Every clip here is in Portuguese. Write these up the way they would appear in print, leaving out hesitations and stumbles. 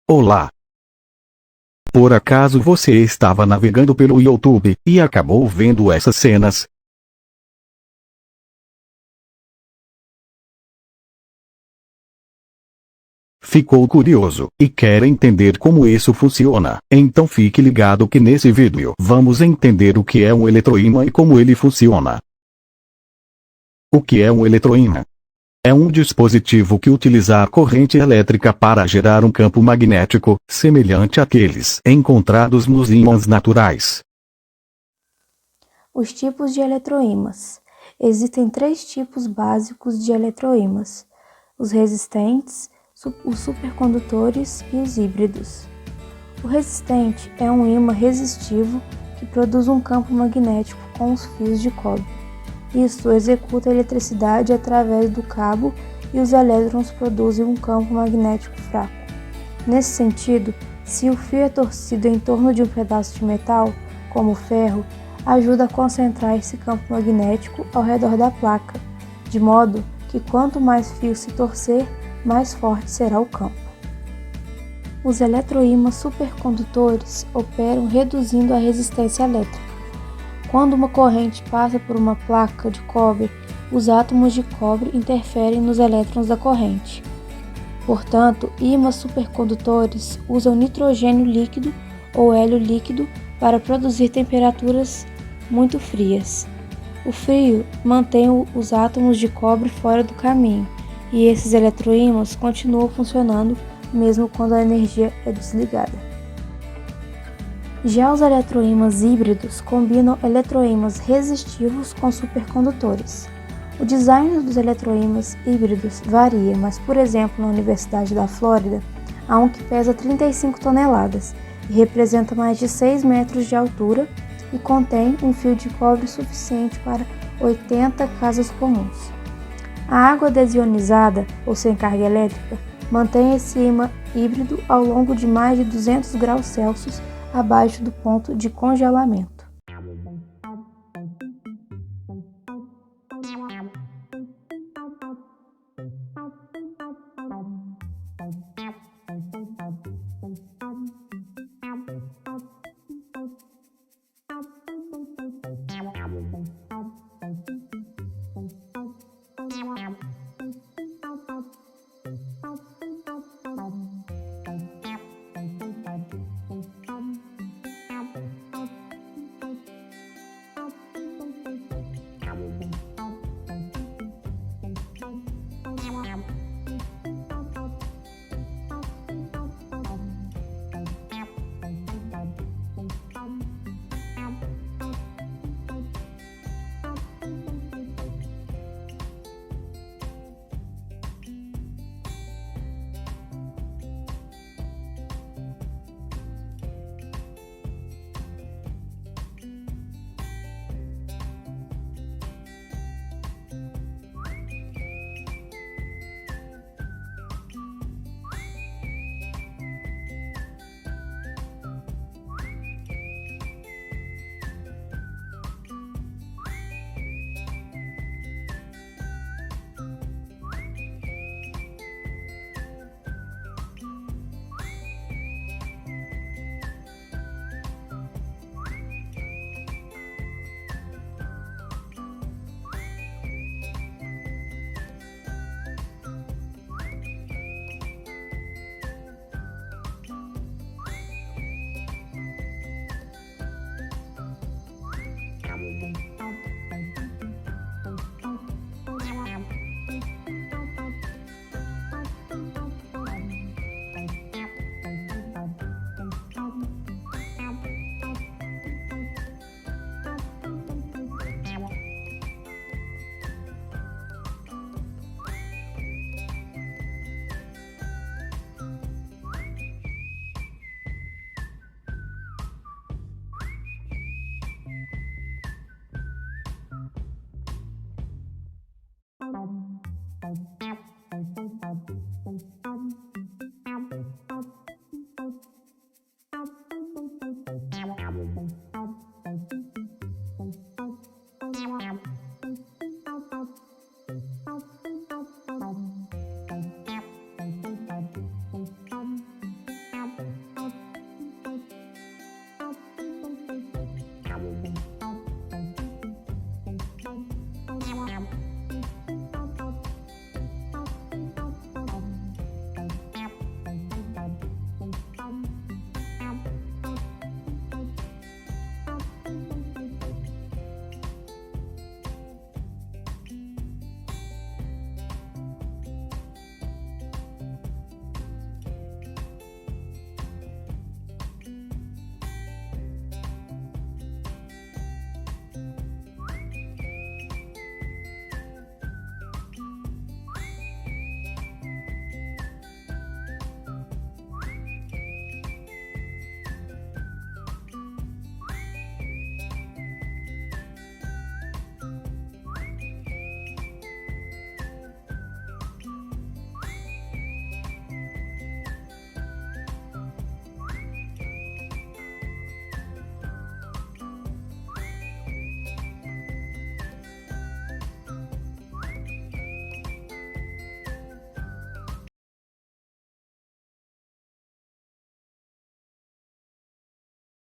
Olá! Por acaso você estava navegando pelo YouTube e acabou vendo essas cenas? Ficou curioso e quer entender como isso funciona? Então fique ligado que nesse vídeo vamos entender o que é um eletroímã e como ele funciona. O que é um eletroímã? É um dispositivo que utiliza a corrente elétrica para gerar um campo magnético, semelhante àqueles encontrados nos ímãs naturais. Os tipos de eletroímãs. Existem 3 tipos básicos de eletroímãs: os resistentes, os supercondutores e os híbridos. O resistente é um ímã resistivo que produz um campo magnético com os fios de cobre. Isto executa a eletricidade através do cabo e os elétrons produzem um campo magnético fraco. Nesse sentido, se o fio é torcido em torno de um pedaço de metal, como o ferro, ajuda a concentrar esse campo magnético ao redor da placa, de modo que quanto mais fio se torcer, mais forte será o campo. Os eletroímãs supercondutores operam reduzindo a resistência elétrica. Quando uma corrente passa por uma placa de cobre, os átomos de cobre interferem nos elétrons da corrente. Portanto, ímãs supercondutores usam nitrogênio líquido ou hélio líquido para produzir temperaturas muito frias. O frio mantém os átomos de cobre fora do caminho, e esses eletroímãs continuam funcionando mesmo quando a energia é desligada. Já os eletroímãs híbridos combinam eletroímãs resistivos com supercondutores. O design dos eletroímãs híbridos varia, mas, por exemplo, na Universidade da Flórida, há um que pesa 35 toneladas e representa mais de 6 metros de altura e contém um fio de cobre suficiente para 80 casas comuns. A água desionizada, ou sem carga elétrica, mantém esse ímã híbrido ao longo de mais de 200 graus Celsius abaixo do ponto de congelamento.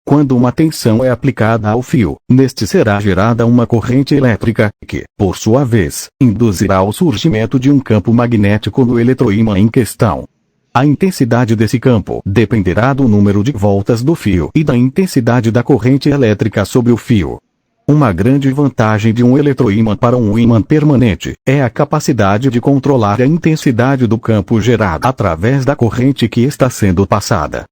Quando uma tensão é aplicada ao fio, neste será gerada uma corrente elétrica, que, por sua vez, induzirá o surgimento de um campo magnético no eletroímã em questão. A intensidade desse campo dependerá do número de voltas do fio e da intensidade da corrente elétrica sobre o fio. Uma grande vantagem de um eletroímã para um ímã permanente é a capacidade de controlar a intensidade do campo gerado através da corrente que está sendo passada.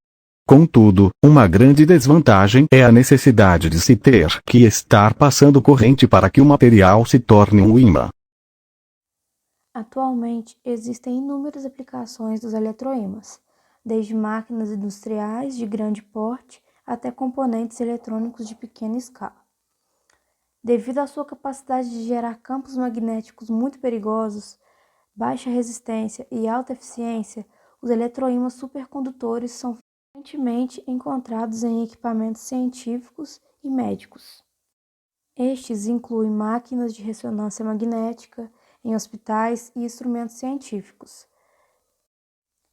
Contudo, uma grande desvantagem é a necessidade de se ter que estar passando corrente para que o material se torne um ímã. Atualmente, existem inúmeras aplicações dos eletroímãs, desde máquinas industriais de grande porte até componentes eletrônicos de pequena escala. Devido à sua capacidade de gerar campos magnéticos muito perigosos, baixa resistência e alta eficiência, os eletroímãs supercondutores são frequentemente encontrados em equipamentos científicos e médicos. Estes incluem máquinas de ressonância magnética, em hospitais e instrumentos científicos.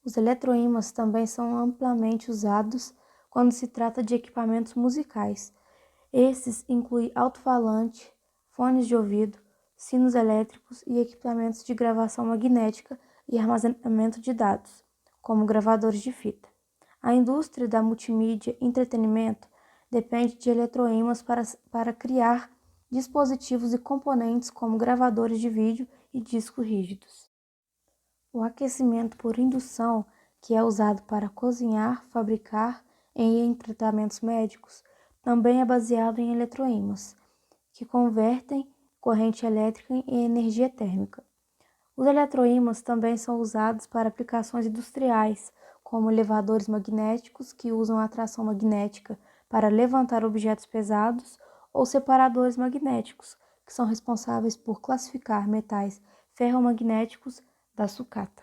Os eletroímãs também são amplamente usados quando se trata de equipamentos musicais. Esses incluem alto-falante, fones de ouvido, sinos elétricos e equipamentos de gravação magnética e armazenamento de dados, como gravadores de fita. A indústria da multimídia e entretenimento depende de eletroímãs para criar dispositivos e componentes como gravadores de vídeo e discos rígidos. O aquecimento por indução, que é usado para cozinhar, fabricar e em tratamentos médicos, também é baseado em eletroímãs, que convertem corrente elétrica em energia térmica. Os eletroímãs também são usados para aplicações industriais, como elevadores magnéticos que usam a atração magnética para levantar objetos pesados, ou separadores magnéticos, que são responsáveis por classificar metais ferromagnéticos da sucata.